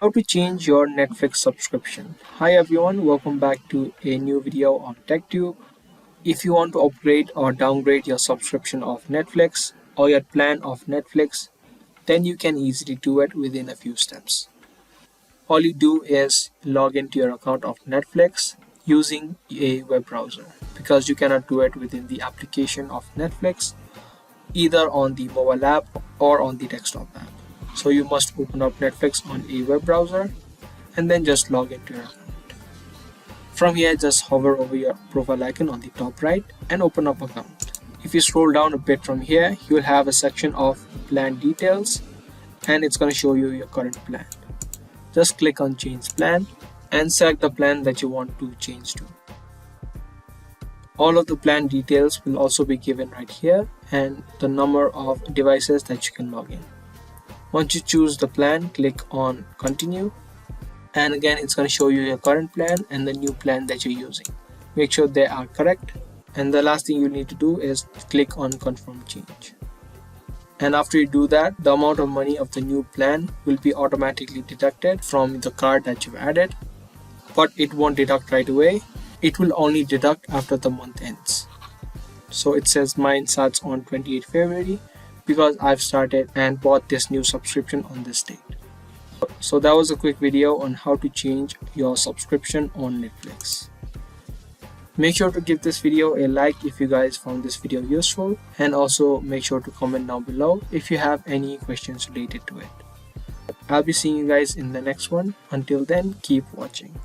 How to change your Netflix subscription. Hi everyone, welcome back to a new video on TechTube. If you want to upgrade or downgrade your subscription of Netflix or your plan of Netflix, then you can easily do it within a few steps. All you do is log into your account of Netflix using a web browser because you cannot do it within the application of Netflix either on the mobile app or on the desktop app. So you must open up Netflix on a web browser and then just log into your account. From here, just hover over your profile icon on the top right and open up account. If you scroll down a bit from here, you will have a section of plan details and it's going to show you your current plan. Just click on change plan and select the plan that you want to change to. All of the plan details will also be given right here and the number of devices that you can log in. Once you choose the plan, click on continue and again it's going to show you your current plan and the new plan that you're using. Make sure they are correct, and the last thing you need to do is click on confirm change. And after you do that, the amount of money of the new plan will be automatically deducted from the card that you've added, but it won't deduct right away. It will only deduct after the month ends. So it says mine starts on 28 February because I've started and bought this new subscription on this date. So that was a quick video on how to change your subscription on Netflix. Make sure to give this video a like if you guys found this video useful, and also make sure to comment down below if you have any questions related to it. I'll be seeing you guys in the next one. Until then, keep watching.